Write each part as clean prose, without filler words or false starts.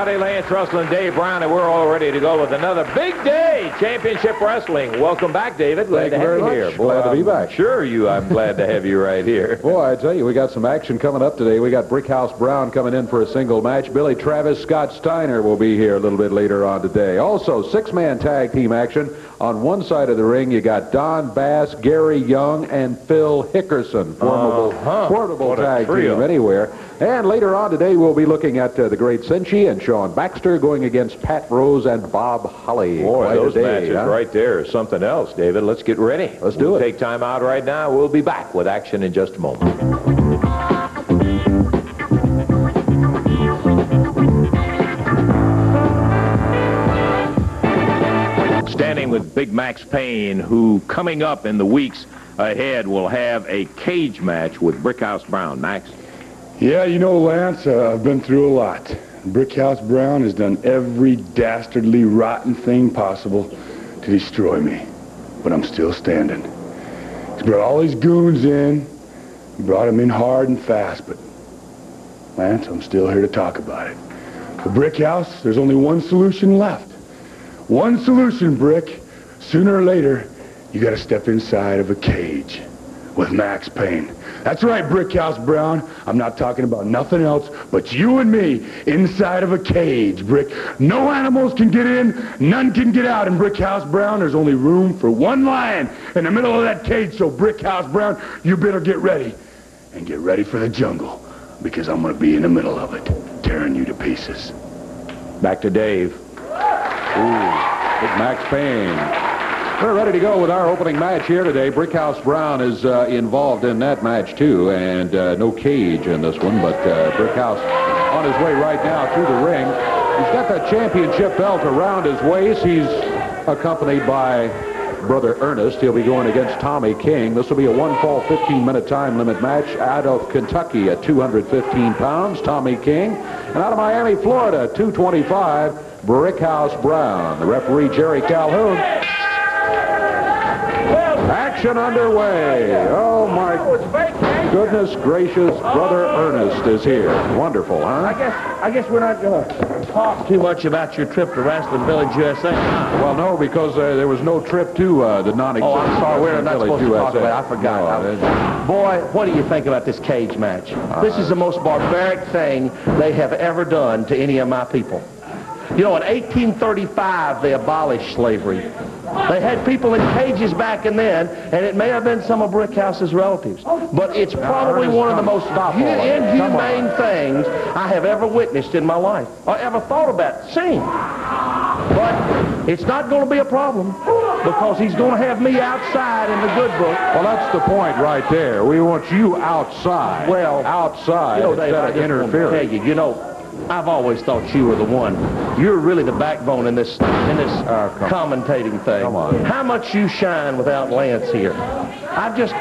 Howdy, Lance Russell and Dave Brown, and we're all ready to go with another big day, Championship Wrestling. Welcome back, David. Glad to have you here. Glad to be back. I'm glad to have you right here. Boy, I tell you, we got some action coming up today. We got Brickhouse Brown coming in for a single match. Billy Travis, Scott Steiner will be here a little bit later on today. Also, six-man tag team action. On one side of the ring, you got Don Bass, Gary Young, and Phil Hickerson. Formidable tag team anywhere. And later on today, we'll be looking at the great Senshi and Sean Baxter going against Pat Rose and Bob Holly. Boy, those matches right there is something else, David. Let's get ready. Let's do it. Take time out right now. We'll be back with action in just a moment. Standing with Big Max Payne, who coming up in the weeks ahead will have a cage match with Brickhouse Brown. Max? Yeah, you know, Lance, I've been through a lot. Brickhouse Brown has done every dastardly rotten thing possible to destroy me. But I'm still standing. He's brought all these goons in. He brought them in hard and fast, but Lance, I'm still here to talk about it. For Brickhouse, there's only one solution left. One solution, Brick. Sooner or later, you gotta step inside of a cage with Max Payne. That's right, Brickhouse Brown. I'm not talking about nothing else but you and me inside of a cage, Brick. No animals can get in, none can get out in Brickhouse Brown. There's only room for one lion in the middle of that cage, so Brickhouse Brown, you better get ready. And get ready for the jungle, because I'm gonna be in the middle of it, tearing you to pieces. Back to Dave. Ooh, Big Max Payne. We're ready to go with our opening match here today. Brickhouse Brown is involved in that match, too, and no cage in this one, but Brickhouse on his way right now through the ring. He's got that championship belt around his waist. He's accompanied by Brother Ernest. He'll be going against Tommy King. This will be a one-fall, 15-minute time limit match. Out of Kentucky at 215 pounds, Tommy King. And out of Miami, Florida, 225, Brickhouse Brown. The referee, Jerry Calhoun. Action underway. Oh, my goodness gracious. Brother Ernest is here. Wonderful, huh? I guess we're not going to talk too much about your trip to Wrestling Village, USA. Well, no, because there was no trip to the non-existent Oh, I'm sorry. We're not supposed to talk about it. I forgot. No, Boy, what do you think about this cage match? This is the most barbaric thing they have ever done to any of my people. You know, in 1835, they abolished slavery. They had people in cages back then, and it may have been some of Brickhouse's relatives. But it's probably one of the most inhumane things I have ever witnessed in my life, or ever thought about seeing. But it's not going to be a problem, because he's going to have me outside in the good book. Well, that's the point right there. We want you outside. Well, outside, you know, Dave, I just interfering. want to tell you, you know, I've always thought you were the one. You're really the backbone in this commentating thing. Come on. How much you shine without Lance here. I just,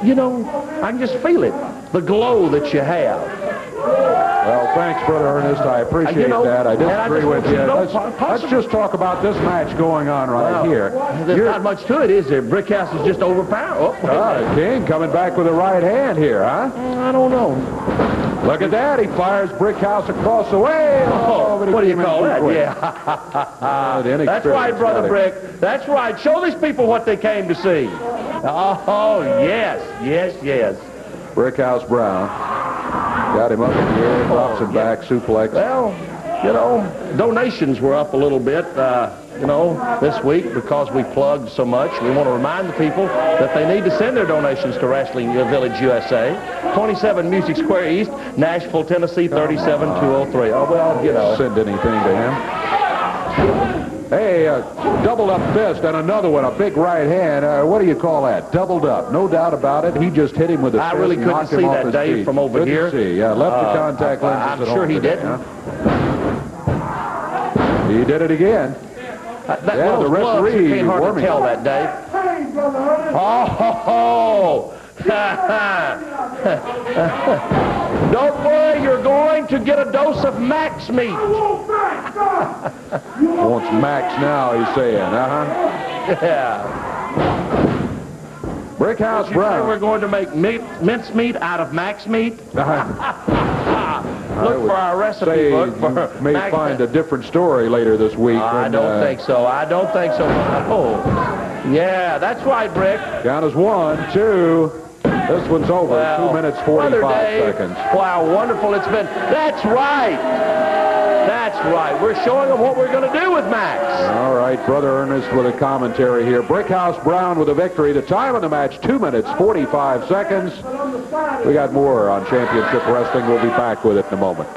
you know, I can just feel it. The glow that you have. Well, thanks, Brother Ernest. I appreciate that. I disagree with you. Let's just talk about this match going on right here. There's not much to it, is there? Brickhouse is just overpowered. King coming back with a right hand here, huh? I don't know. Look at that. He fires Brickhouse across the way. What do you call that? Yeah. That's right, Brother Brick. That's right. Show these people what they came to see. Oh, yes, yes, yes. Brickhouse Brown. Got him up in the air, drops him back, suplex. Well, you know, donations were up a little bit, you know, this week because we plugged so much. We want to remind the people that they need to send their donations to Wrestling Village USA, 27 Music Square East, Nashville, Tennessee, 37203. Oh, well, you know. Send anything to him. Hey, doubled up fist and another one, a big right hand. What do you call that? Doubled up, no doubt about it. He just hit him with a fist. I really couldn't see that, Dave, from over here. See. Yeah, left the contact lenses. I'm sure he didn't. Huh? He did it again. The referee can't hardly tell that, Dave. Oh, don't worry, you're going to get a dose of Max meat. Wants Max now, he's saying, Yeah. Brickhouse Brown. We're going to make mincemeat out of Max meat. Look for our recipe book. You may find a different story later this week. I don't think so. I don't think so. Oh, yeah, that's right, Brick. Count is 1, 2. This one's over. Well, 2 minutes, 45 seconds. Wow, wonderful it's been. That's right. That's right. We're showing them what we're going to do with Max. All right, Brother Ernest with a commentary here. Brickhouse Brown with a victory. The time of the match, 2 minutes, 45 seconds. We got more on Championship Wrestling. We'll be back with it in a moment.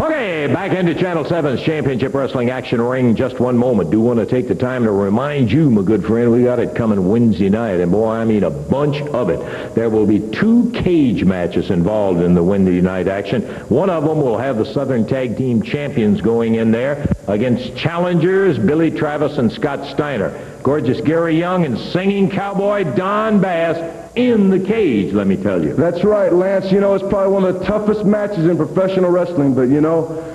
Okay, back into Channel 7's Championship Wrestling Action Ring. Just one moment. Do want to take the time to remind you, my good friend, we got it coming Wednesday night. And boy, I mean a bunch of it. There will be 2 cage matches involved in the Wednesday night action. One of them will have the Southern Tag Team Champions going in there against challengers Billy Travis and Scott Steiner. Gorgeous Gary Young and singing cowboy Don Bass in the cage, let me tell you. That's right, Lance. You know, it's probably one of the toughest matches in professional wrestling, but you know,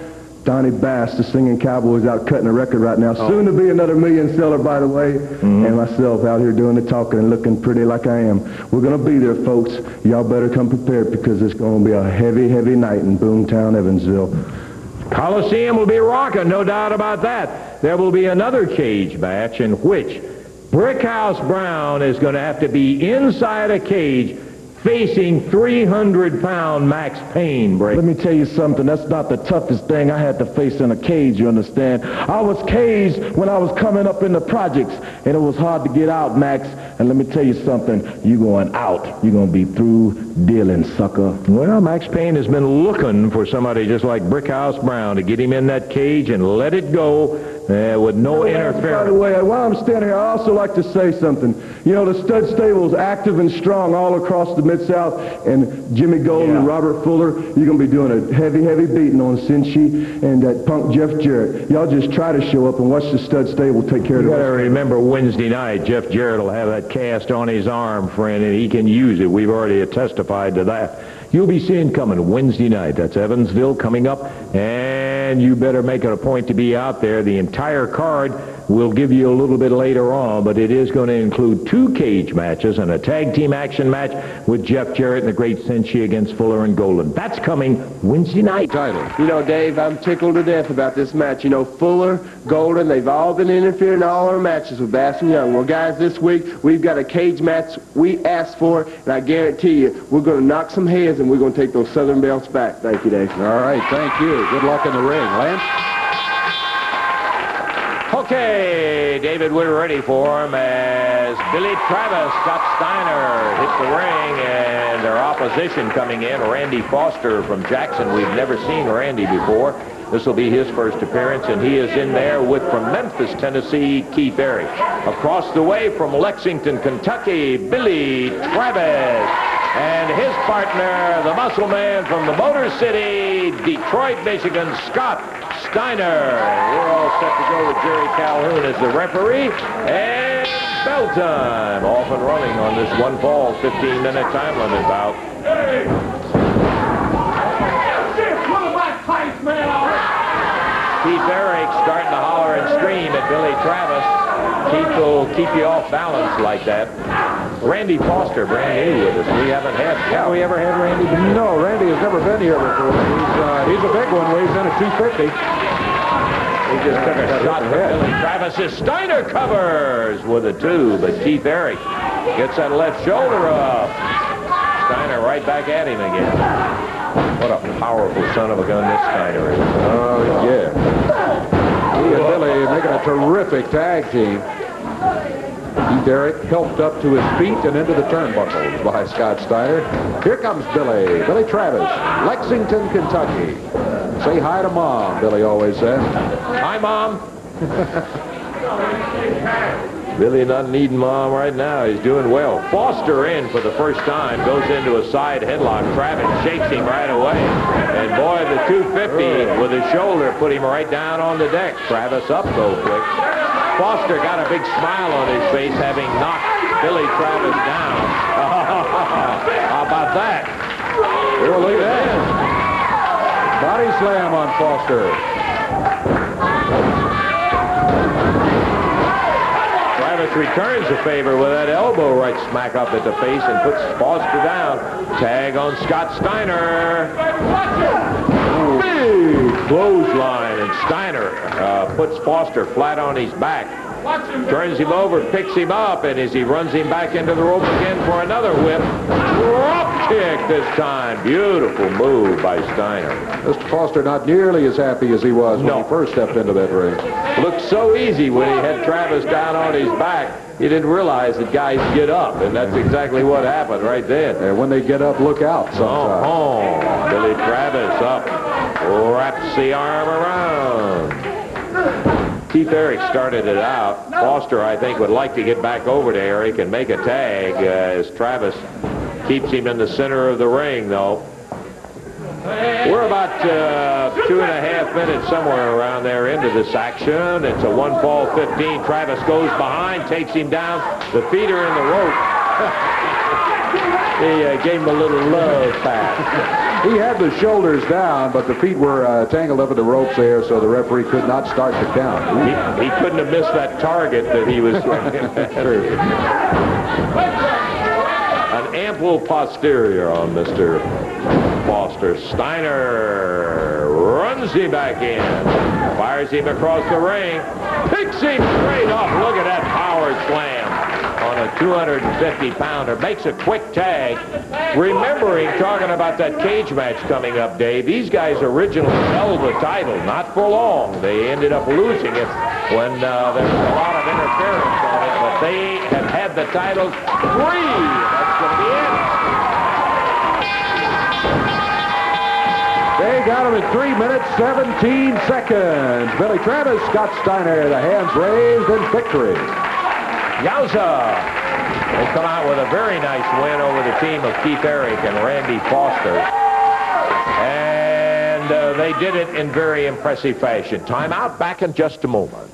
Donnie Bass, the singing cowboy, is out cutting a record right now. Soon to be another million seller, by the way. And myself out here doing the talking and looking pretty like I am. We're going to be there, folks. Y'all better come prepared because it's going to be a heavy, heavy night in Boomtown, Evansville. Coliseum will be rocking, no doubt about that. There will be another cage match in which Brickhouse Brown is going to have to be inside a cage facing 300-pound Max Payne, Brick. Let me tell you something. That's not the toughest thing I had to face in a cage, you understand? I was caged when I was coming up in the projects, and it was hard to get out, Max. And let me tell you something. You going out. You're going to be through dealing, sucker. Well, Max Payne has been looking for somebody just like Brickhouse Brown to get him in that cage and let it go with no interference. By the way, while I'm standing here, I also like to say something. You know, the stud stable is active and strong all across the Mid-South, and Jimmy Golden and Robert Fuller, you're going to be doing a heavy, heavy beating on Cincy and that punk Jeff Jarrett. Y'all just try to show up and watch the stud stable take care of it. You got to remember Wednesday night, Jeff Jarrett will have that cast on his arm, friend, and he can use it. We've already testified to that. You'll be seeing coming Wednesday night. That's Evansville coming up, and you better make it a point to be out there. The entire card we'll give you a little bit later on, but it is going to include 2 cage matches and a tag team action match with Jeff Jarrett and the great Cincy against Fuller and Golden. That's coming Wednesday night. You know, Dave, I'm tickled to death about this match. You know, Fuller, Golden, they've all been interfering in all our matches with Bass and Young. Well, guys, this week we've got a cage match we asked for, and I guarantee you we're going to knock some heads and we're going to take those Southern belts back. Thank you, Dave. All right, thank you. Good luck in the ring. Lance? Okay, David, we're ready for him as Billy Travis, Scott Steiner hit the ring, and their opposition coming in, Randy Foster from Jackson. We've never seen Randy before. This will be his first appearance, and he is in there with, from Memphis, Tennessee, Keith Eric. Across the way from Lexington, Kentucky, Billy Travis. And his partner, the muscle man from the Motor City, Detroit, Michigan, Scott Steiner. And we're all set to go with Jerry Calhoun as the referee. And bell time. Off and running on this one fall, 15-minute time limit bout. Keith Eric starting to holler and scream at Billy Travis. Keith will keep you off balance like that. Randy Foster, brand new with us. We haven't had, we ever had Randy before? No, Randy has never been here before. He's a big one, weighs in at 250. He just took a shot from Billy Travis. As Steiner covers with a 2, but Keith Eric gets that left shoulder up. Steiner right back at him again. What a powerful son of a gun this Steiner is. Oh, yeah. He and Billy making a terrific tag team. Keith Eric helped up to his feet and into the turnbuckles by Scott Steiner. Here comes Billy. Billy Travis, Lexington, Kentucky. Say hi to Mom, Billy always said. Hi, Mom. Billy not needing Mom right now. He's doing well. Foster in for the first time. Goes into a side headlock. Travis shakes him right away. And boy, the 250 with his shoulder put him right down on the deck. Travis up, though, quick. Foster got a big smile on his face, having knocked Billy Travis down. How about that? Here, look at that. Body slam on Foster. returns the favor with that elbow right smack up at the face and puts Foster down. Tag on Scott Steiner. Big clothesline, and Steiner puts Foster flat on his back. Turns him over, picks him up, and as he runs him back into the rope again for another whip, drop kick this time. Beautiful move by Steiner. Mr. Foster not nearly as happy as he was when he first stepped into that ring. Looked so easy when he had Travis down on his back. He didn't realize that guys get up, and that's exactly what happened right then. And when they get up, look out sometimes. Oh, Billy Travis up, wraps the arm around. Keith Eric started it out. Foster, I think, would like to get back over to Eric and make a tag as Travis keeps him in the center of the ring, though. We're about 2.5 minutes somewhere around there into this action. It's a 1-fall-15. Travis goes behind, takes him down. The feet are in the rope. He gave him a little love pat. He had the shoulders down, but the feet were tangled up in the ropes there, so the referee could not start the count. He couldn't have missed that target that he was An ample posterior on Mr. Foster. Steiner runs him back in, fires him across the ring, picks him straight up. Look at that power slam on a 250-pounder. Makes a quick tag. Remembering, talking about that cage match coming up, Dave, these guys originally held the title, not for long. They ended up losing it when there was a lot of interference on it, but they have had the titles 3. That's going to be it. They got him in 3 minutes, 17 seconds. Billy Travis, Scott Steiner, the hands raised in victory. Yowza! They come out with a very nice win over the team of Keith Eric and Randy Foster. And they did it in very impressive fashion. Timeout, back in just a moment.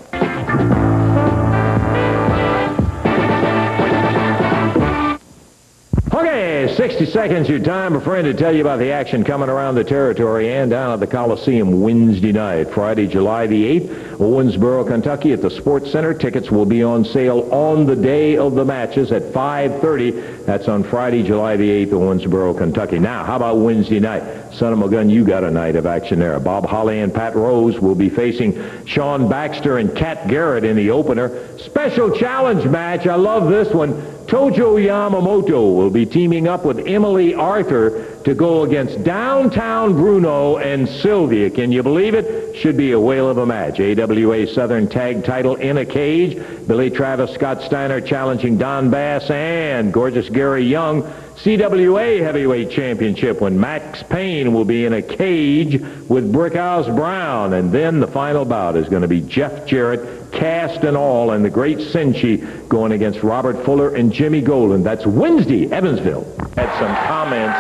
Okay, 60 seconds your time, a friend, to tell you about the action coming around the territory and down at the Coliseum Wednesday night. Friday, July the 8th, Owensboro, Kentucky at the Sports Center. Tickets will be on sale on the day of the matches at 5:30. That's on Friday, July the 8th, Owensboro, Kentucky. Now, how about Wednesday night? Son of a gun, you got a night of action there. Bob Holly and Pat Rose will be facing Sean Baxter and Kat Garrett in the opener. Special challenge match. I love this one. Tojo Yamamoto will be teaming up with Emily Arthur to go against Downtown Bruno and Sylvia. Can you believe it? Should be a whale of a match. AWA Southern Tag title in a cage. Billy Travis, Scott Steiner challenging Don Bass and gorgeous Gary Young. CWA Heavyweight Championship when Max Payne will be in a cage with Brickhouse Brown. And then the final bout is going to be Jeff Jarrett, cast and all, and the great Senshi going against Robert Fuller and Jimmy Golden. That's Wednesday, Evansville. Had some comments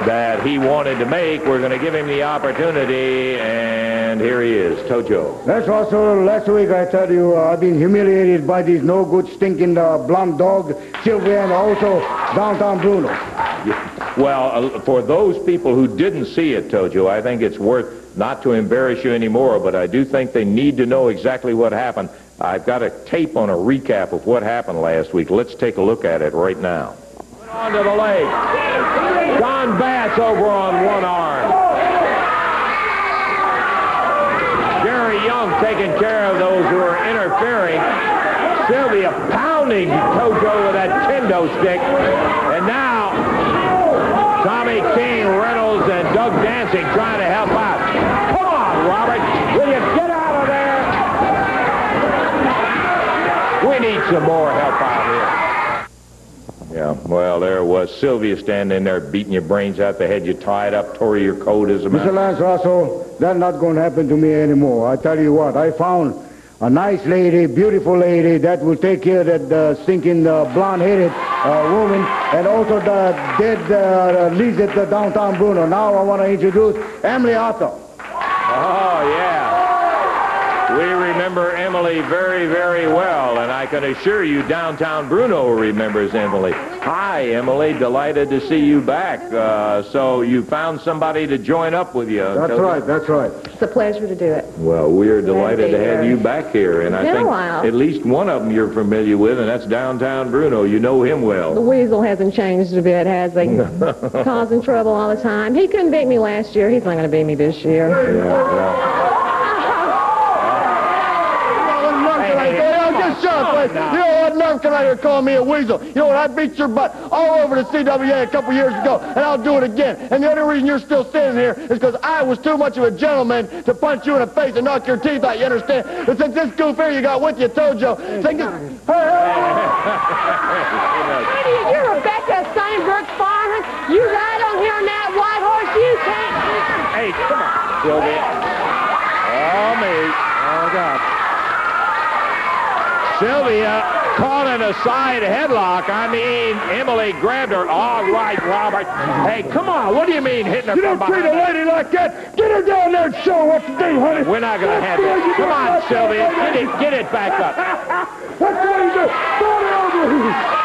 that he wanted to make. We're going to give him the opportunity, and here he is, Tojo. That's also last week I tell you I've been humiliated by these no good stinking blonde dog Sylvia and also Downtown Bruno. Well, for those people who didn't see it, Tojo, I think it's worth not to embarrass you anymore, but I do think they need to know exactly what happened. I've got a tape on a recap of what happened last week. Let's take a look at it right now. Onto the leg. Don Bass over on one arm. Gary Young taking care of those who are interfering. Sylvia pounding Tojo with that kendo stick. And now Tommy King, Reynolds, and Doug Dancing trying to help out. Come on, Robert. Will you get out of there? We need some more help out here. Yeah, well, there was Sylvia standing there beating your brains out. They had you tied up, tore your coat as a matter. Mr. Lance Russell, that's not going to happen to me anymore. I tell you what, I found a nice lady, beautiful lady that will take care of that stinking blonde-headed woman and also the dead Lizette Downtown Bruno. Now I want to introduce Emily Arthur. Oh, yeah. We remember Emily very, very well, and I can assure you Downtown Bruno remembers Emily. Hi, Emily. Delighted to see you back. So you found somebody to join up with you. That's right, that's right. It's a pleasure to do it. Well, we are delighted to have you back here. And I Been a think while. at least one of them you're familiar with, and that's Downtown Bruno. You know him The well. weasel hasn't changed a bit, has he? Causing trouble all the time. He couldn't beat me last year. He's not going to beat me this year. Just shut up, please. You know what? Nerve come out here calling me a weasel. You know what? I beat your butt all over the CWA a couple years ago, and I'll do it again. And the only reason you're still standing here is because I was too much of a gentleman to punch you in the face and knock your teeth out. You understand? But since this goof here you got with you, Tojo, think it. You're Rebecca Steinberg Farmer. You ride on here on that white horse. You can't. Hey, come on, Sylvia. Oh, me. Oh, God. Sylvia caught in a side headlock. I mean, Emily grabbed her. All right, Robert. Hey, come on. What do you mean hitting her You from don't treat behind? a lady like that. Get her down there and show her what to do, honey. We're not going to have it. Come on, Sylvia. Get it back up. That's what you do. Throw it over.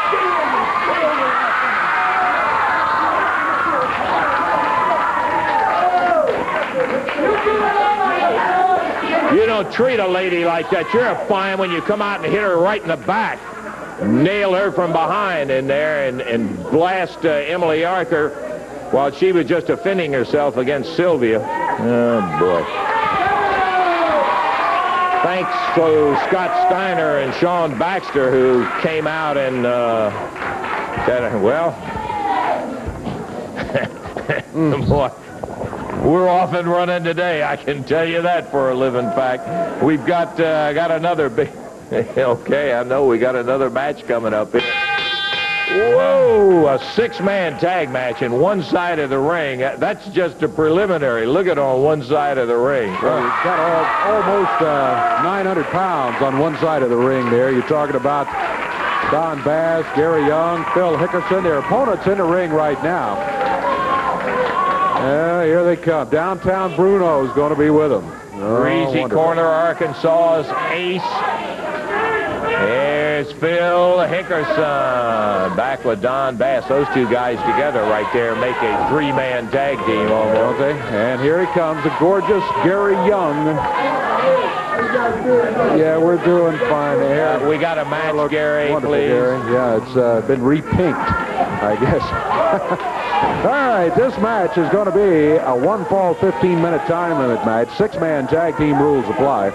You don't treat a lady like that. You're a fine when you come out and hit her right in the back. Nail her from behind in there and blast Emily Arthur while she was just defending herself against Sylvia. Oh, boy. Thanks to Scott Steiner and Sean Baxter, who came out and said, well, boy, we're off and running today. I can tell you that for a living fact. We've got another big... Okay, I know we got another match coming up here. Whoa, a six-man tag match in one side of the ring. That's just a preliminary. Look at on one side of the ring. Well, you've got almost 900 pounds on one side of the ring there. You're talking about Don Bass, Gary Young, Phil Hickerson. Their opponents in the ring right now. Here they come. Downtown Bruno's going to be with them. Greasy Corner, Arkansas's ace. There's Phil Hickerson back with Don Bass. Those two guys together right there make a three-man tag team almost. Okay. And here he comes, the gorgeous Gary Young. Yeah, we're doing fine there. We got a match, Gary, Wonderful, please. Gary. Yeah, it's been repinked, I guess. All right, this match is going to be a one-fall, 15-minute time limit match. Six-man tag team rules apply.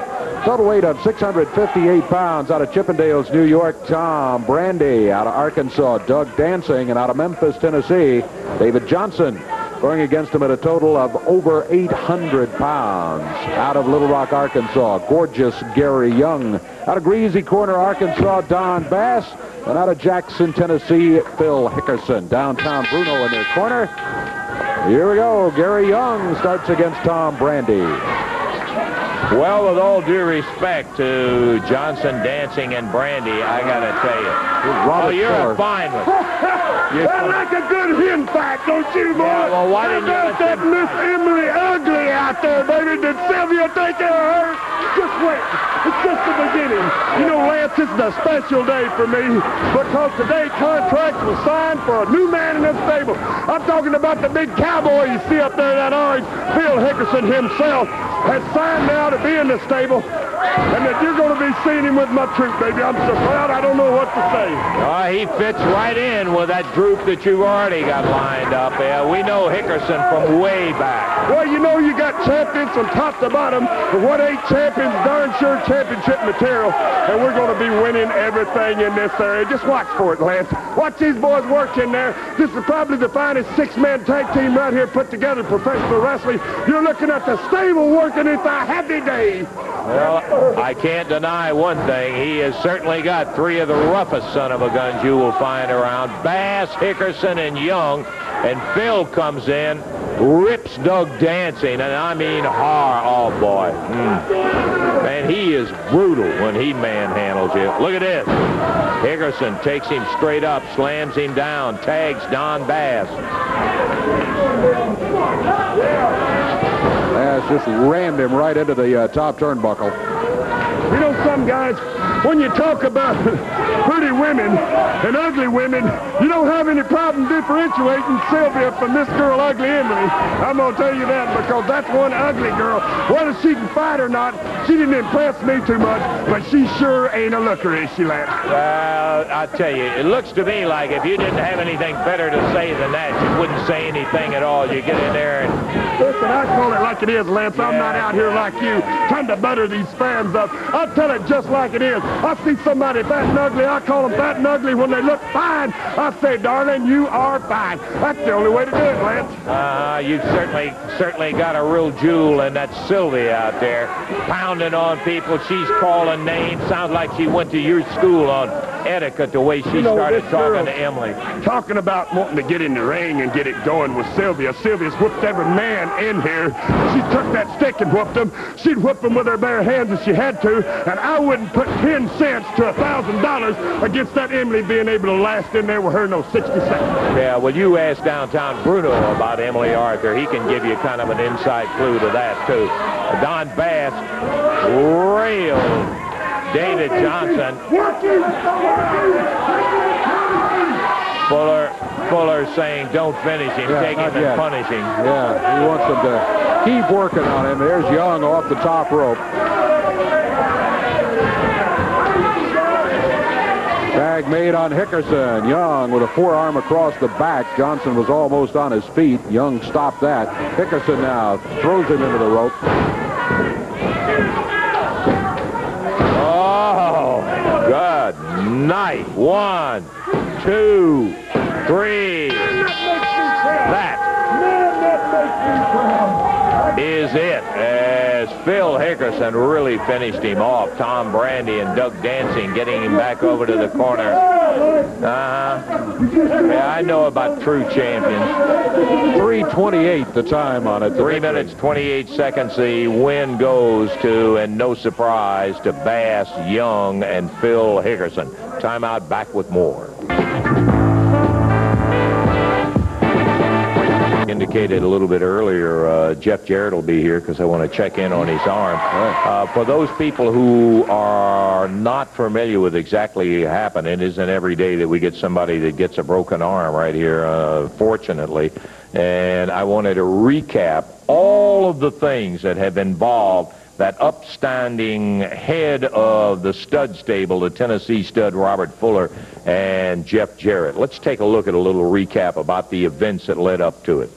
Total weight of 658 pounds out of Chippendales, New York, Tom Brandy. Out of Arkansas, Doug Dancing. And out of Memphis, Tennessee, David Johnson. Going against him at a total of over 800 pounds. Out of Little Rock, Arkansas, gorgeous Gary Young. Out of Greasy Corner, Arkansas, Don Bass. And out of Jackson, Tennessee, Phil Hickerson. Downtown Bruno in their corner. Here we go. Gary Young starts against Tom Brandy. Well, with all due respect to Johnson, Dancing, and Brandy, I got to tell you. You're a fine one. I like a good hen fight, don't you, boy? Yeah, well, why didn't you let that Miss Emily ugly out there, baby? Did Sylvia take care of her? Just wait. It's just the beginning. You know, Lance, this is a special day for me because today contract was signed for a new man in this stable. I'm talking about the big cowboy you see up there in that orange. Phil Hickerson himself has signed now to be in the stable, and that you're going to be seeing him with my troop, baby. I'm so proud I don't know what to say. He fits right in with that group that you've already got lined up there. We know Hickerson from way back. Well, you know you got champions from top to bottom, but what ain't champions, darn sure championship material, and we're going to be winning everything in this area. Just watch for it, Lance. Watch these boys work in there. This is probably the finest six-man tag team right here put together in professional wrestling. You're looking at the stable working. It's a happy day. Well, I can't deny one thing. He has certainly got three of the roughest son-of-a-guns you will find around. Bass, Hickerson, and Young. And Phil comes in, rips Doug Dancing, and I mean hard. Oh, boy. Man, he is brutal when he manhandles you. Look at this. Hickerson takes him straight up, slams him down, tags Don Bass. Bass just rammed him right into the top turnbuckle. You know something, guys? When you talk about pretty women and ugly women, you don't have any problem differentiating Sylvia from this girl, ugly Emily. I'm going to tell you that because that's one ugly girl. Whether she can fight or not, she didn't impress me too much, but she sure ain't a looker, is she, Lance? Well, I tell you, it looks to me like if you didn't have anything better to say than that, you wouldn't say anything at all. You get in there and... Listen, I call it like it is, Lance. I'm not out here like you trying to butter these fans up. I tell it just like it is. I see somebody fat and ugly. I call them fat and ugly when they look fine. I say, darling, you are fine. That's the only way to do it, Lance. You've certainly got a real jewel in that Sylvia out there, pounding on people. She's calling names. Sounds like she went to your school on etiquette the way she started talking to Emily. Talking about wanting to get in the ring and get it going with Sylvia. Sylvia's whooped every man in here. She took that stick and whooped them. She'd whoop them with her bare hands if she had to, and I wouldn't put 10 cents to $1,000 against that Emily being able to last in there with her no 60 seconds. Yeah, well, you ask downtown Bruno about Emily Arthur. He can give you kind of an inside clue to that, too. Don Bass railed David Johnson. Fuller saying, don't finish him, take him and punish him. Yeah, he wants them to keep working on him. There's Young off the top rope. Tag made on Hickerson. Young with a forearm across the back. Johnson was almost on his feet. Young stopped that. Hickerson now throws him into the rope. Oh, good night. 1, 2, 3. That is it, as Phil Hickerson really finished him off. Tom Brandy and Doug Dancing getting him back over to the corner. Yeah, I know about true champions. 3:28 the time on it. 3 minutes, 28 seconds. The win goes to, and no surprise, to Bass, Young, and Phil Hickerson. Timeout, back with more. Indicated a little bit earlier, Jeff Jarrett will be here because I want to check in on his arm. For those people who are not familiar with exactly what happened, it isn't every day that we get somebody that gets a broken arm right here, fortunately. And I wanted to recap all of the things that have involved that upstanding head of the stud stable, the Tennessee stud Robert Fuller and Jeff Jarrett. Let's take a look at a little recap about the events that led up to it.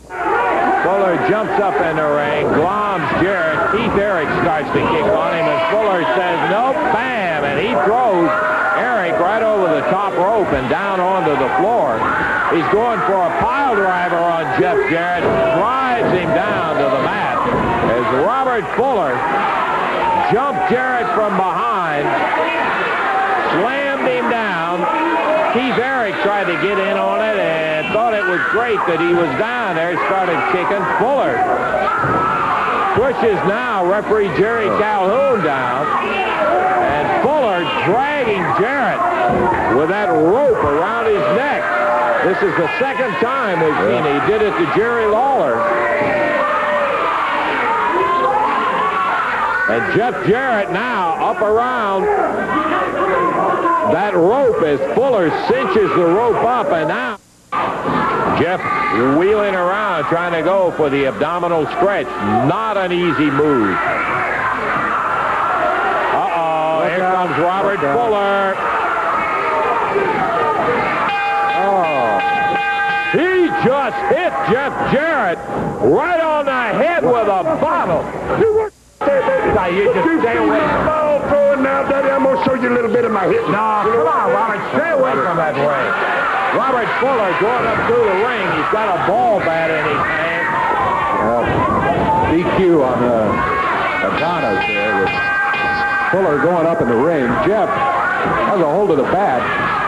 Fuller jumps up in the ring, gloms Jarrett. Keith Eric starts to kick on him, and Fuller says, nope, bam, and he throws Eric right over the top rope and down onto the floor. He's going for a pile driver on Jeff Jarrett, drives him down to the mat as Robert Fuller jumped Jarrett from behind, slammed him down. Keith Eric tried to get in on it and thought it was great that he was down there, started kicking. Fuller pushes now referee Jerry Calhoun down, and Fuller dragging Jarrett with that rope around his neck. This is the second time we've seen he did it to Jerry Lawler. And Jeff Jarrett now up around that rope as Fuller cinches the rope up, and now Jeff wheeling around trying to go for the abdominal stretch. Not an easy move. Uh-oh, here comes Robert Fuller. Oh, he just hit Jeff Jarrett right on the head with a bottle. You just stay away from ball throwing now, Daddy. I'm going to show you a little bit of my hit. No, come on, Robert. Stay away from that ring. Robert Fuller going up through the ring. He's got a ball bat in his hand. DQ on Adonis there with Fuller going up in the ring. Jeff has a hold of the bat.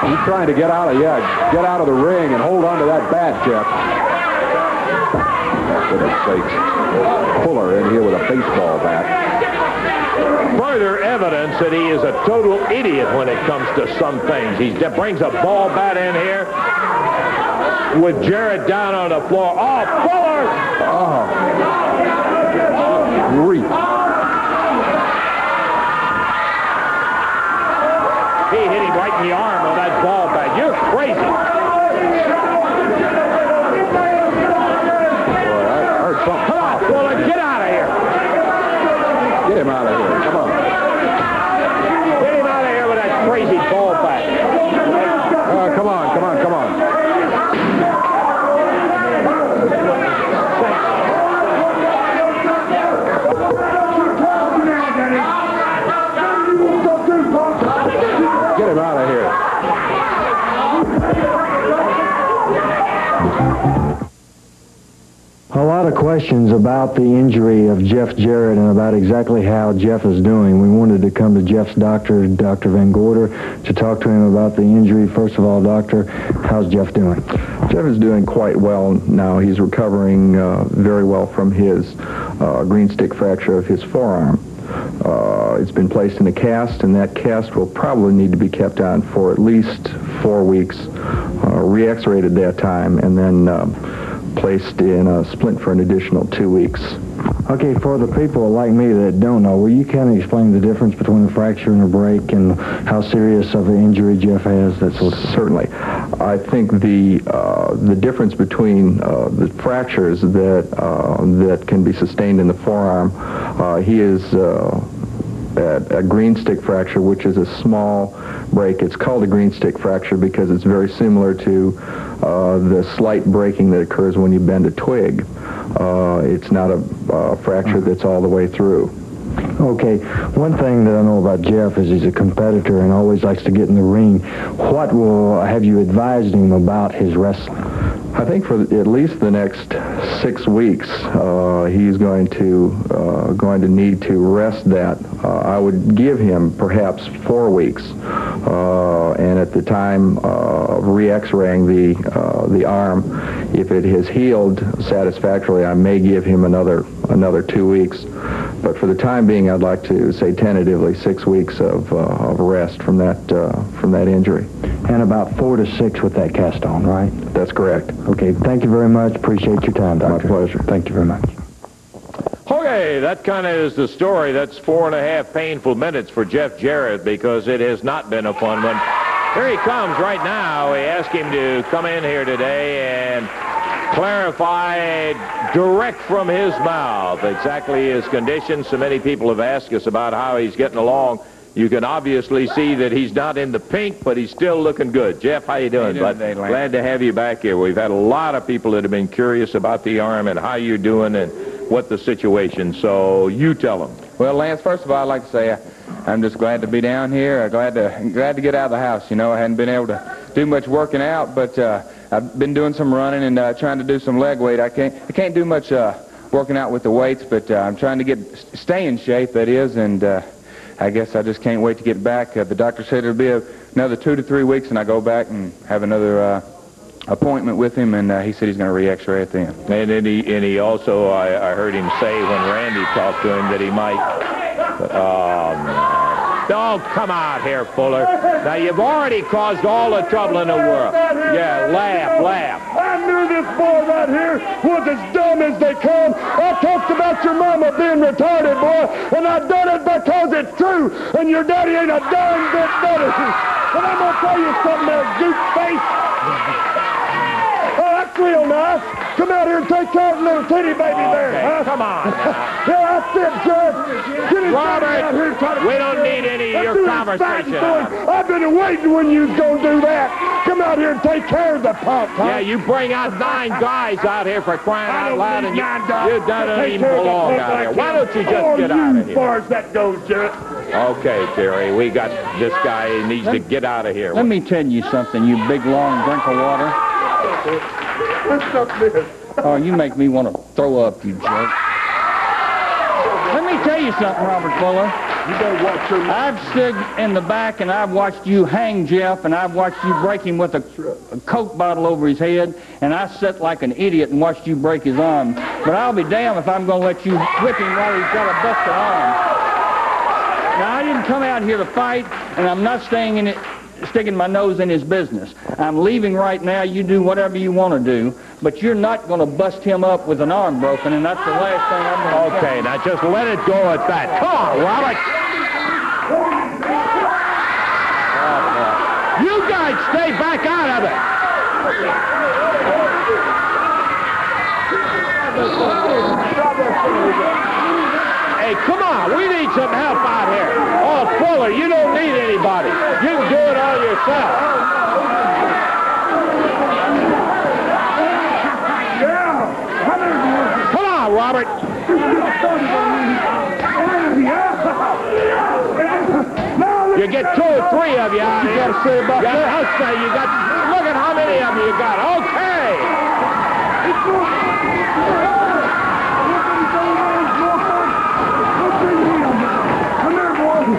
He's trying to get out of the ring and hold on to that bat, Jeff. For goodness sakes. Fuller in here with a baseball bat. Further evidence that he is a total idiot when it comes to some things. He brings a ball bat in here with Jarrett down on the floor. Oh, Fuller! Oh. Grief. He hit him right in the arm with that ball bat. You're crazy. Boy, I heard something. Come on, Fuller, get out of here. Get him out of here. Come on. Get him out of here with that crazy ball bat. Come on, come on, come on. Get him out of here. A lot of questions about the injury of Jeff Jarrett and about exactly how Jeff is doing. We wanted to come to Jeff's doctor, Dr. Van Gorder, to talk to him about the injury. First of all, doctor, how's Jeff doing? Jeff is doing quite well now. He's recovering very well from his green stick fracture of his forearm. It's been placed in a cast, and that cast will probably need to be kept on for at least 4 weeks, re-x-rayed at that time, and then placed in a splint for an additional 2 weeks. Okay, for the people like me that don't know, will you kind of explain the difference between a fracture and a break and how serious of an injury Jeff has, that sort of thing? Certainly. I think the difference between the fractures that can be sustained in the forearm, he is at a green stick fracture, which is a small break. It's called a green stick fracture because it's very similar to the slight breaking that occurs when you bend a twig. It's not a fracture that's all the way through. Okay, one thing that I know about Jeff is he's a competitor and always likes to get in the ring. What have you advised him about his wrestling? I think for at least the next 6 weeks, he's going to need to rest that. I would give him perhaps 4 weeks, and at the time of re-x-raying the arm, if it has healed satisfactorily, I may give him another 2 weeks. But for the time being, I'd like to say tentatively 6 weeks of rest from that injury. And about 4 to 6 with that cast on, right? That's correct. Okay, thank you very much. Appreciate your time, Doctor. My pleasure. Thank you very much. Okay, that kind of is the story. That's 4.5 painful minutes for Jeff Jarrett because it has not been a fun one. Here he comes right now. We asked him to come in here today and clarify direct from his mouth exactly his condition. So many people have asked us about how he's getting along. You can obviously see that he's not in the pink, but he's still looking good. Jeff, how you doing, bud? Glad to have you back here. We've had a lot of people that have been curious about the arm and how you're doing and what the situation. So you tell them. Well, Lance, first of all, I'd like to say I'm just glad to be down here. Glad to get out of the house. You know, I hadn't been able to do much working out, but I've been doing some running and trying to do some leg weight. I can't do much working out with the weights, but I'm trying to stay in shape, that is, and I guess I just can't wait to get back. The doctor said it'll be another 2 to 3 weeks, and I go back and have another appointment with him, and he said he's going to re-x-ray it then. And he also, I heard him say when Randy talked to him that he might... Don't come out here, Fuller. Now, you've already caused all the trouble in the world. Yeah, laugh. I knew this boy right here was as dumb as they come. I talked about your mama being retarded, boy, and I done it because it's true, and your daddy ain't a darn bit better. But I'm going to tell you something there, goose face. Oh, that's real nice. Come out here and take care of the little titty baby there. Huh? Come on now. Yeah, that's it, Judge. Get his Robert, daddy out here and try to... we don't need any of your conversation. I've been waiting when you was going to do that. Come out here and take care of the punk, huh? Yeah, you bring out 9 guys out here for crying out loud, and you don't even belong out here. Why don't you just get out of here? As far as that goes, Jarrett. Okay, Terry, we got this guy. He needs to get out of here. Let me tell you something, you big, long drink of water. Oh, you make me want to throw up, you jerk. Let me tell you something, Robert Fuller. You better watch your mouth. I've stood in the back and I've watched you hang Jeff, and I've watched you break him with a Coke bottle over his head, and I sat like an idiot and watched you break his arm. But I'll be damned if I'm going to let you whip him while he's got a busted arm. Now, I didn't come out here to fight, and I'm not sticking my nose in his business. I'm leaving right now. You do whatever you want to do, but you're not going to bust him up with an arm broken, and that's the last thing I'm going to Okay, now just let it go at that. Come on, Robert. right, stay back out of it. Hey, come on, we need some help out here. Oh, Fuller, you don't need anybody. You can do it all yourself. Come on, Robert. You get 2 or 3 of you out here. You got to say about that. I'll say you got. Look at how many of you got. Okay.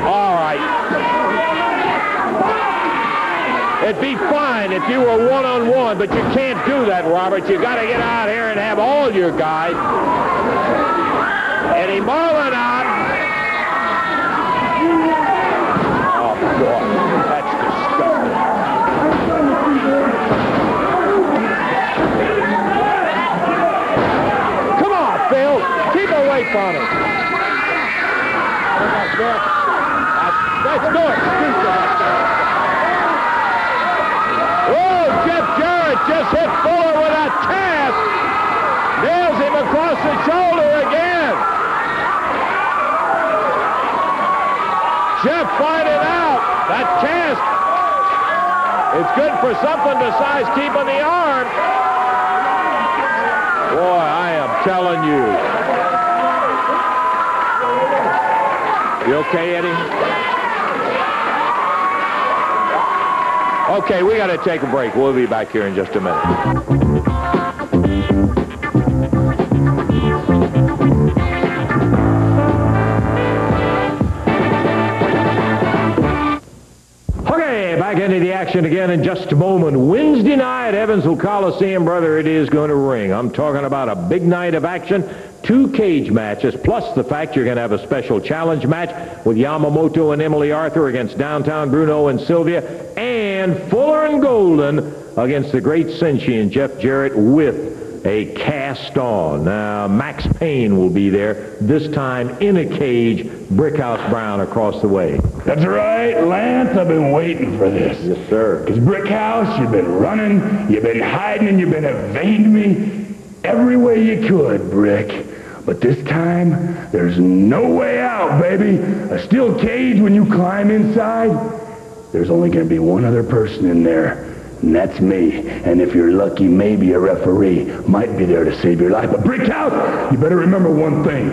All right. It'd be fine if you were one-on-one, but you can't do that, Robert. You got to get out here and have all your guys. Eddie Marlin out. Oh, boy. That's disgusting. Come on, Phil. Keep away from him. Let's do it. Oh, Jeff Jarrett just hit Fuller with a cast. Nails him across the shoulder again. Jeff finding out that cast. It's good for something besides keeping the arm. Boy, I am telling you. You okay, Eddie? Okay, we got to take a break. We'll be back here in just a minute. Back into the action again in just a moment. Wednesday night, Evansville Coliseum, brother, it is going to ring. I'm talking about a big night of action. 2 cage matches, plus the fact you're going to have a special challenge match with Yamamoto and Emily Arthur against Downtown Bruno and Sylvia, and Fuller and Golden against the great Cincy and Jeff Jarrett with a cast on. Now, Max Payne will be there, this time in a cage, Brickhouse Brown across the way. That's right, Lance. I've been waiting for this. Yes, sir. Because Brickhouse, you've been running, you've been hiding, and you've been evading me every way you could, Brick. But this time, there's no way out, baby. A steel cage when you climb inside. There's only going to be one other person in there. And that's me. And if you're lucky, maybe a referee might be there to save your life. But Brickhouse, you better remember one thing.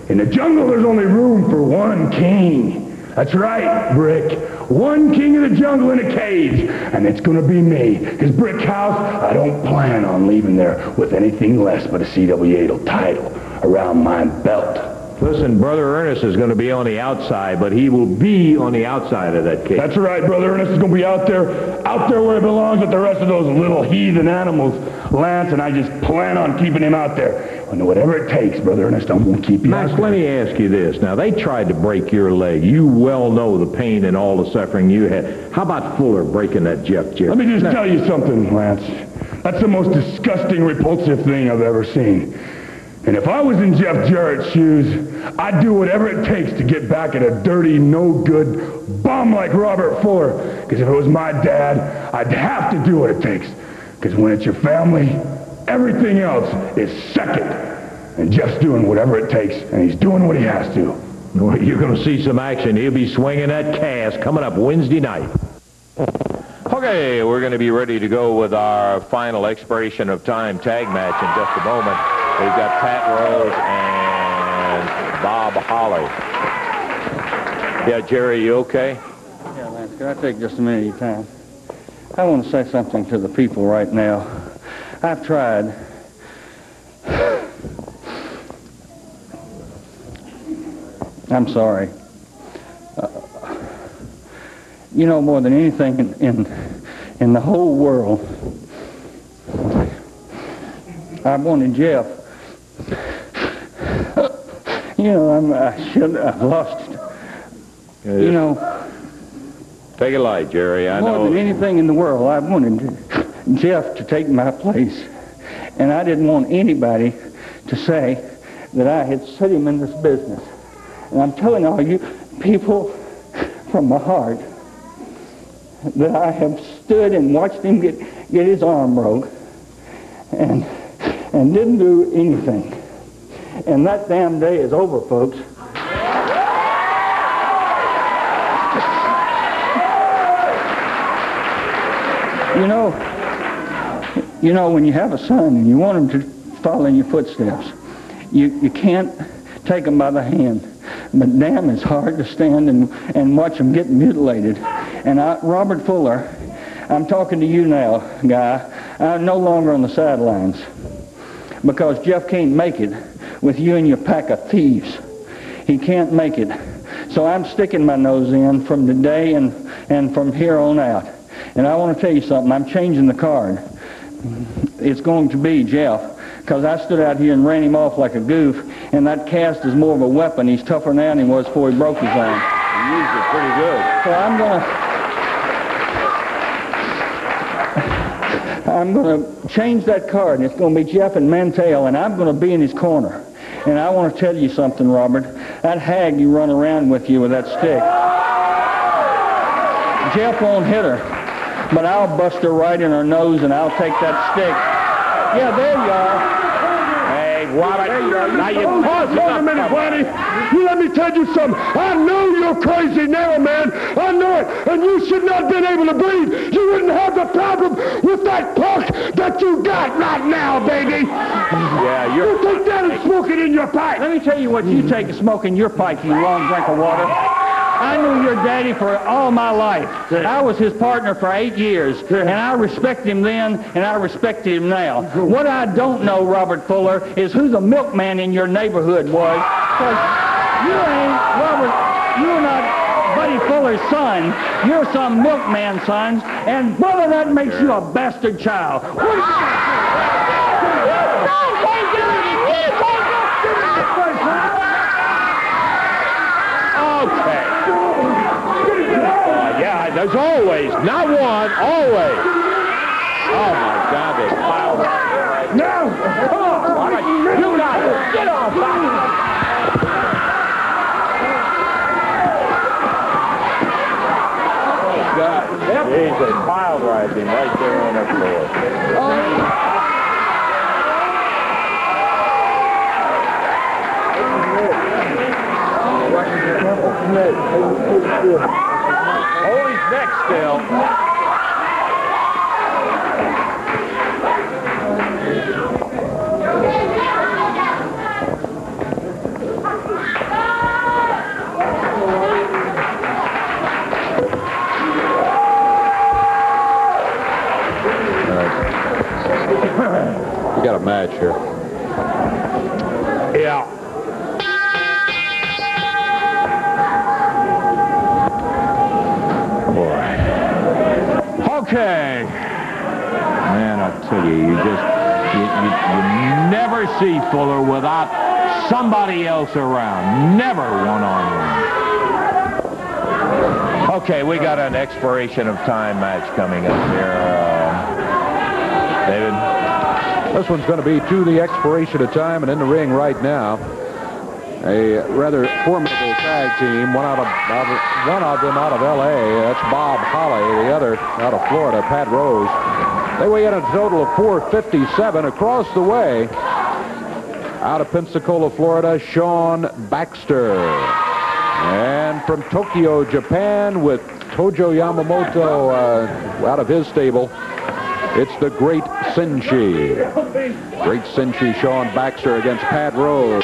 In the jungle, there's only room for one king. That's right, Brick. One king of the jungle in a cage. And it's going to be me. Because Brickhouse, I don't plan on leaving there with anything less but a CWA title around my belt. Listen, Brother Ernest is going to be on the outside, but he will be on the outside of that cage. That's right, Brother Ernest is going to be out there where he belongs with the rest of those little heathen animals, Lance, and I just plan on keeping him out there. And whatever it takes, Brother Ernest, I'm going to keep you Max, out there. let me ask you this. Now, they tried to break your leg. You well know the pain and all the suffering you had. How about Fuller breaking that Jeff Jarrett? Let me just tell you something, Lance. That's the most disgusting, repulsive thing I've ever seen. And if I was in Jeff Jarrett's shoes, I'd do whatever it takes to get back at a dirty, no-good bum like Robert Fuller. Because if it was my dad, I'd have to do what it takes. Because when it's your family, everything else is second. And Jeff's doing whatever it takes, and he's doing what he has to. Well, you're going to see some action. He'll be swinging that cast coming up Wednesday night. Okay, we're going to be ready to go with our final expiration of time tag match in just a moment. We've got Pat Rose and Bob Holly. Yeah, Jerry, you okay? Yeah, Lance, can I take just a minute of your time? I want to say something to the people right now. I've tried. I'm sorry. You know, more than anything in the whole world, I wanted Jeff. You know, I've lost it. You know. Take it light, Jerry. I know. More than anything in the world, I wanted Jeff to take my place. And I didn't want anybody to say that I had set him in this business. And I'm telling all you people from my heart, that I have stood and watched him get his arm broke and didn't do anything. And that damn day is over, folks. You know, when you have a son and you want him to follow in your footsteps, you can't take him by the hand. But damn, it's hard to stand and watch him get mutilated. And Robert Fuller, I'm talking to you now, guy. I'm no longer on the sidelines because Jeff can't make it with you and your pack of thieves. He can't make it. So I'm sticking my nose in from today and from here on out. And I want to tell you something. I'm changing the card. It's going to be Jeff, because I stood out here and ran him off like a goof, and that cast is more of a weapon. He's tougher now than he was before he broke his arm. He used it pretty good. So I'm going to change that card, and it's going to be Jeff and Mantell, and I'm going to be in his corner. And I want to tell you something, Robert. That hag you run around with you with that stick, Jeff won't hit her. But I'll bust her right in her nose, and I'll take that stick. Yeah, there you are. Hey, Robert, now you pause Wait a minute, Whitey. You let me tell you something. I know you're crazy now, man. I know it. And you should not have been able to breathe. You wouldn't have the problem with that punk that you got right now, baby. Yeah, you take that and smoke it in your pipe. Let me tell you what you take and smoke in your pipe, you long drink of water. I knew your daddy for all my life. I was his partner for 8 years, and I respect him then, and I respect him now. What I don't know, Robert Fuller, is who the milkman in your neighborhood was, because you ain't, Robert, you're not Buddy Fuller's son. You're some milkman's son, and brother, that makes you a bastard child. Okay. Yeah, there's always, not one, always. Oh, my God, they piled up. Now, come on. You got it. Get off, God. Jeez, they piled right him right there on the floor. Oh, he's next still. We got a match here. Yeah. Okay. Man, I tell you, you never see Fuller without somebody else around. Never one-on-one. Okay, we got an expiration of time match coming up here. David? This one's going to be to the expiration of time, and in the ring right now, a rather formidable tag team. One of them out of L.A. That's Bob Holly. The other out of Florida, Pat Rose. They weigh in a total of 457. Across the way, out of Pensacola, Florida, Sean Baxter. And from Tokyo, Japan, with Tojo Yamamoto out of his stable, it's the Great Senshi. Great Senshi Sean Baxter against Pat Rose.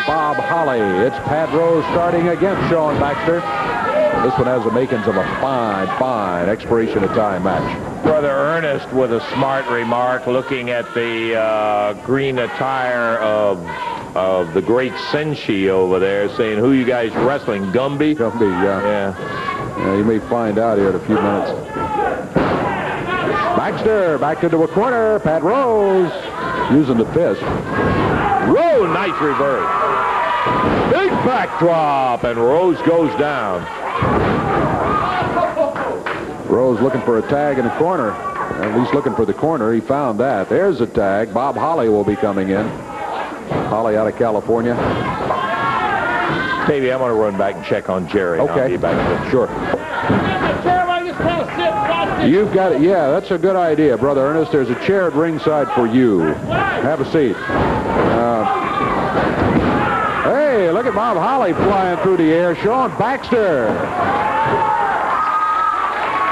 Bob Holly. It's Pat Rose starting against Sean Baxter. This one has the makings of a fine expiration of time match. Brother Ernest with a smart remark, looking at the green attire of the Great Senshi over there, saying, who you guys wrestling, Gumby? Gumby, yeah. Yeah, you may find out here in a few minutes. Baxter back into a corner. Pat Rose using the fist. Whoa, nice reverse. Big backdrop, and Rose goes down. Rose looking for a tag in the corner. At least looking for the corner. He found that. There's a tag. Bob Holly will be coming in. Holly out of California. Davey, I'm going to run back and check on Jerry. Okay. I'll be back. Sure. You've got it. Yeah, that's a good idea, Brother Ernest. There's a chair at ringside for you. Have a seat. Hey, look at Bob Holly flying through the air. Sean Baxter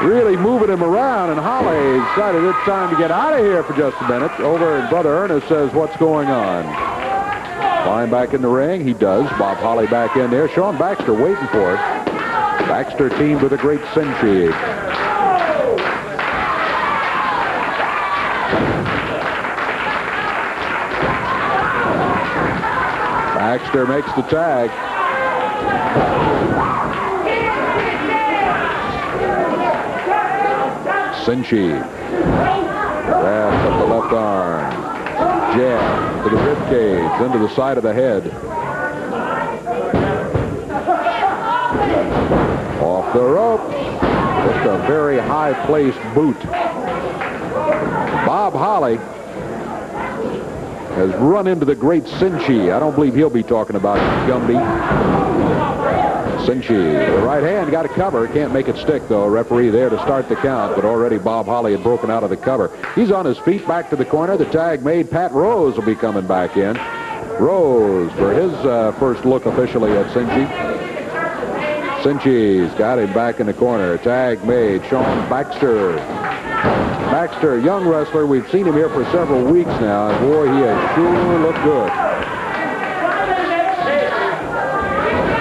really moving him around, and Holly decided it's time to get out of here for just a minute. Over, and Brother Ernest says, what's going on? Flying back in the ring. He does. Bob Holly back in there. Sean Baxter waiting for it. Baxter teamed with a great Cinchi. Baxter makes the tag. Cinchi grabs up the left arm. Jab to the rib cage, into the side of the head. Off the rope. Just a very high-placed boot. Bob Holly has run into the great Cinchi. I don't believe he'll be talking about Gumby. Cinchi, the right hand got a cover. Can't make it stick, though. Referee there to start the count, but already Bob Holly had broken out of the cover. He's on his feet, back to the corner. The tag made. Pat Rose will be coming back in. Rose for his first look officially at Cinchi. Cinchi's got him back in the corner. Tag made. Sean Baxter. Baxter, young wrestler. We've seen him here for several weeks now, and boy, he has sure looked good.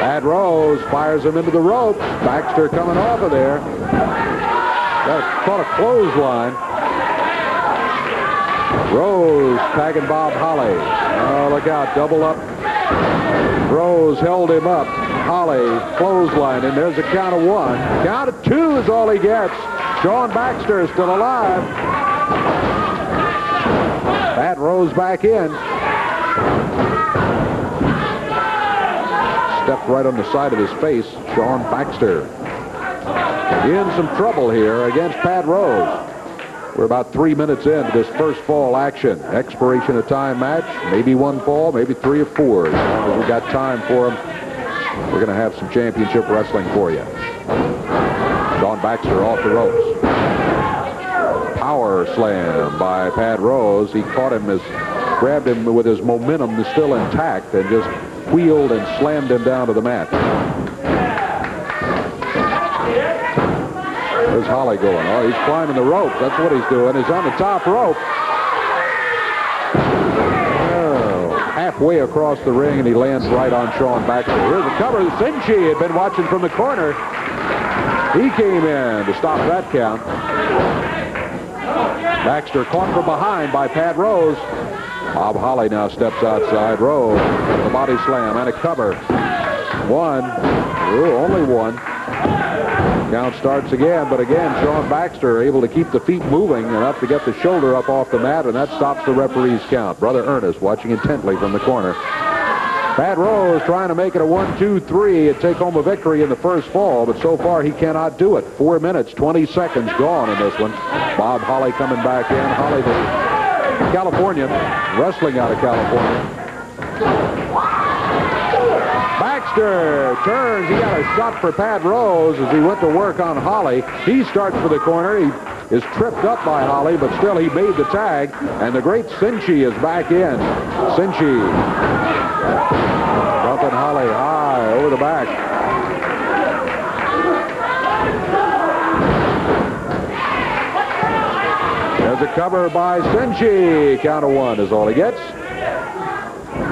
Pat Rose fires him into the ropes. Baxter coming off of there. Caught a clothesline. Rose tagging Bob Holly. Oh, look out, double up. Rose held him up. Holly clothesline, and there's a count of one. Count of two is all he gets. Sean Baxter is still alive. Pat Rose back in. Stepped right on the side of his face. Sean Baxter in some trouble here against Pat Rose. We're about 3 minutes into this first fall action. Expiration of time match. Maybe one fall, maybe 3 or 4. As long as we got time for them, we're going to have some championship wrestling for you. Sean Baxter off the ropes. Power slam by Pat Rose. He caught him, grabbed him with his momentum still intact, and just wheeled and slammed him down to the mat. Where's Holly going? Oh, he's climbing the rope. That's what he's doing. He's on the top rope. Oh, halfway across the ring, and he lands right on Sean Baxter. Here's a cover. Cinchi had been watching from the corner. He came in to stop that count. Baxter caught from behind by Pat Rose. Bob Holly now steps outside. Rose, the body slam and a cover. One. Ooh, only one. Count starts again, but again, Sean Baxter able to keep the feet moving enough to get the shoulder up off the mat, and that stops the referee's count. Brother Ernest watching intently from the corner. Pat Rose trying to make it a 1-2-3 and take home a victory in the first fall, but so far he cannot do it. 4 minutes, 20 seconds gone in this one. Bob Holly coming back in. Holly, the Californian, wrestling out of California. Baxter turns. He got a shot for Pat Rose as he went to work on Holly. He starts for the corner. He is tripped up by Holly, but still he made the tag, and the great Cinchi is back in. Cinchi dumping Holly high over the back. There's a cover by Cinchi. Count of one is all he gets.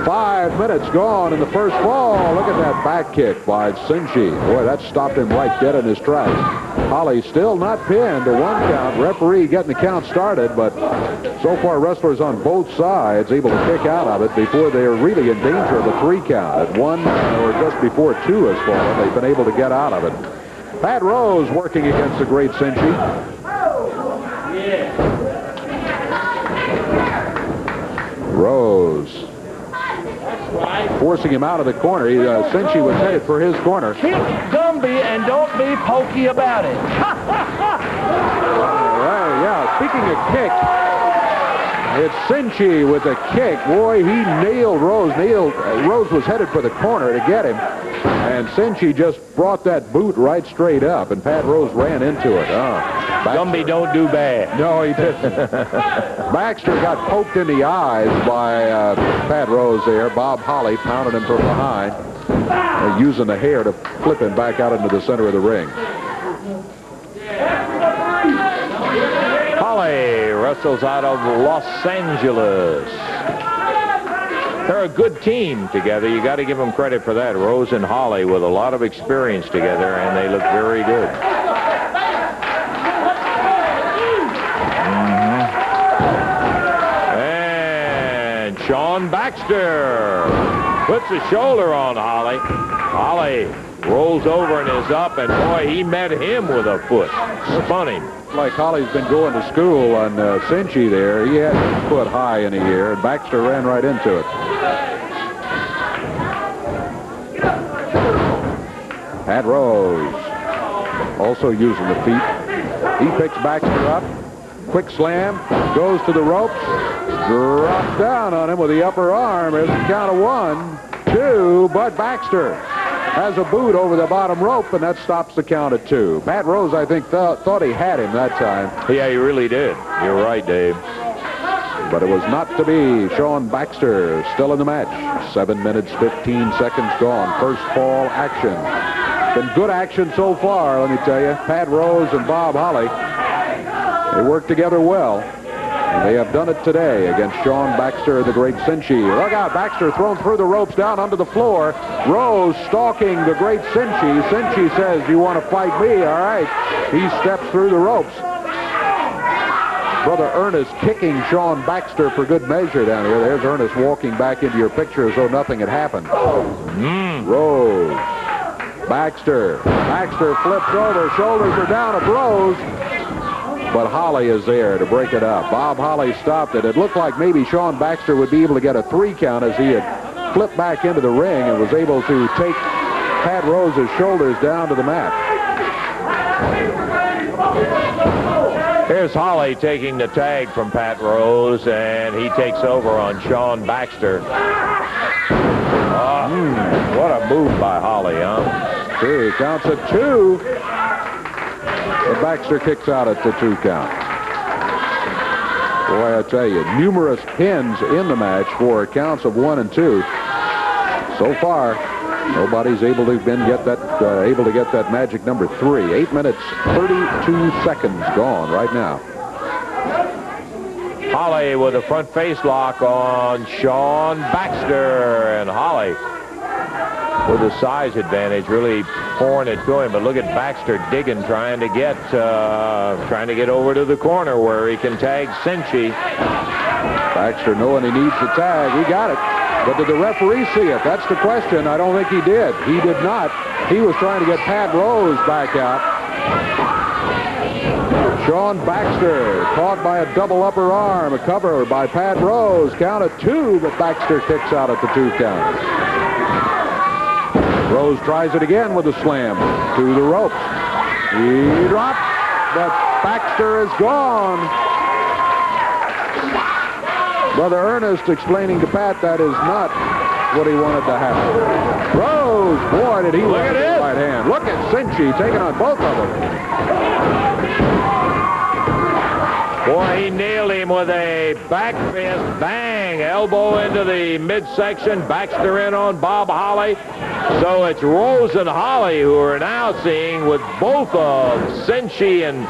5 minutes gone in the first fall. Look at that back kick by Cinchi. Boy, that stopped him right dead in his tracks. Holly still not pinned to 1 count. Referee getting the count started, but so far wrestlers on both sides able to kick out of it before they are really in danger of a 3 count. At 1 or just before 2 has fallen, they've been able to get out of it. Pat Rose working against the great Cinchi. Rose forcing him out of the corner. Cinchi was headed for his corner. Kick Gumby and don't be pokey about it. Yeah, speaking of kick, it's Cinchi with a kick. Boy, he nailed Rose. Rose was headed for the corner to get him. And Cincy just brought that boot right straight up, and Pat Rose ran into it. Gumby don't do bad. No, he didn't. Baxter got poked in the eyes by Pat Rose there. Bob Holly pounded him from behind, using the hair to flip him back out into the center of the ring. Holly wrestles out of Los Angeles. They're a good team together. You got to give them credit for that. Rose and Holly with a lot of experience together, and they look very good. And Sean Baxter puts a shoulder on Holly. Holly rolls over and is up, and boy, he met him with a foot. Spun him. Like Holly's been going to school on Cincy there. He had his foot high in the air, and Baxter ran right into it. Pat Rose also using the feet. He picks Baxter up. Quick slam. Goes to the ropes. Drops down on him with the upper arm. There's a count of 1, 2, but Baxter has a boot over the bottom rope, and that stops the count at 2. Pat Rose, I think, thought he had him that time. Yeah, he really did. You're right, Dave. But it was not to be. Sean Baxter still in the match. 7 minutes, 15 seconds gone. First fall action. Been good action so far, let me tell you. Pat Rose and Bob Holly, they work together well. And they have done it today against Sean Baxter, the great Cincy. Look out, Baxter thrown through the ropes down onto the floor. Rose stalking the great Cincy. Cincy says, "You want to fight me? All right." He steps through the ropes. Brother Ernest kicking Sean Baxter for good measure down here. There's Ernest walking back into your picture as though nothing had happened. Rose. Baxter. Baxter flips over. Shoulders are down of Rose. But Holly is there to break it up. Bob Holly stopped it. It looked like maybe Sean Baxter would be able to get a 3 count as he had flipped back into the ring and was able to take Pat Rose's shoulders down to the mat. Here's Holly taking the tag from Pat Rose, and he takes over on Sean Baxter. What a move by Holly, huh? He counts at 2. But Baxter kicks out at the 2 count. Boy, I tell you, numerous pins in the match for counts of 1 and 2. So far, nobody's able to get that magic number 3. 8 minutes, 32 seconds gone right now. Holly with a front face lock on Sean Baxter, and Holly with a size advantage, really pouring it to him. But look at Baxter digging, trying to get over to the corner where he can tag Cincy. Baxter knowing he needs the tag. He got it. But did the referee see it? That's the question. I don't think he did. He did not. He was trying to get Pat Rose back out. Sean Baxter caught by a double upper arm. A cover by Pat Rose. Count of 2, but Baxter kicks out at the 2 count. Rose tries it again with a slam to the ropes. He dropped, but Baxter is gone. Brother Ernest explaining to Pat that is not what he wanted to happen. Rose, boy, did he look at his right hand. Look at Cincy taking on both of them. Boy, he nailed him with a back fist. Bang! Elbow into the midsection. Baxter in on Bob Holly. So it's Rose and Holly who are now seeing with both of Cincy and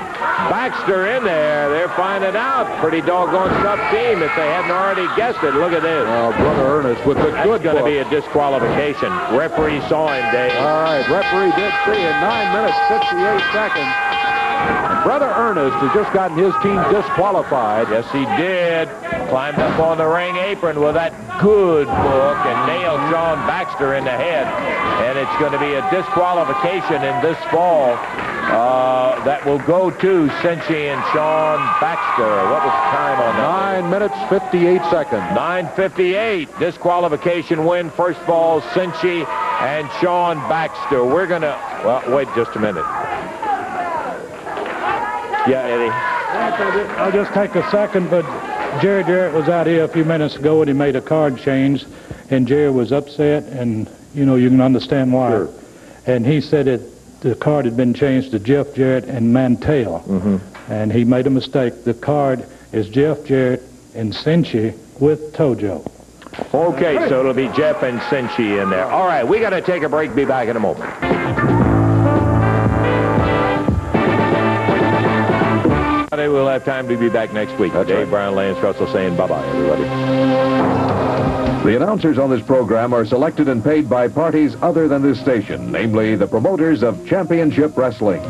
Baxter in there. They're finding out. Pretty doggone tough team if they hadn't already guessed it. Look at this. Oh, Brother Ernest with the good going to be a disqualification. Referee saw him, Dave. All right, referee did see it. 9 minutes, 58 seconds. And Brother Ernest has just gotten his team disqualified. Yes, he did. Climbed up on the ring apron with that good hook and nailed Sean Baxter in the head. And it's going to be a disqualification in this fall that will go to Cincy and Sean Baxter. What was the time on that? 9 minutes, 58 seconds. 9:58. Disqualification win. First fall, Cincy and Sean Baxter. We're going to... Well, wait just a minute. Yeah, Eddie. I'll just take a second, but Jerry Jarrett was out here a few minutes ago and he made a card change, and Jerry was upset, and you know, you can understand why. Sure. And he said the card had been changed to Jeff Jarrett and Mantell. And he made a mistake. The card is Jeff Jarrett and Cincy with Tojo. Okay, so it'll be Jeff and Cincy in there. All right, we got to take a break. Be back in a moment. We'll have time to be back next week. Dave Brown, Lance Russell saying bye-bye, everybody. The announcers on this program are selected and paid by parties other than this station, namely the promoters of Championship Wrestling.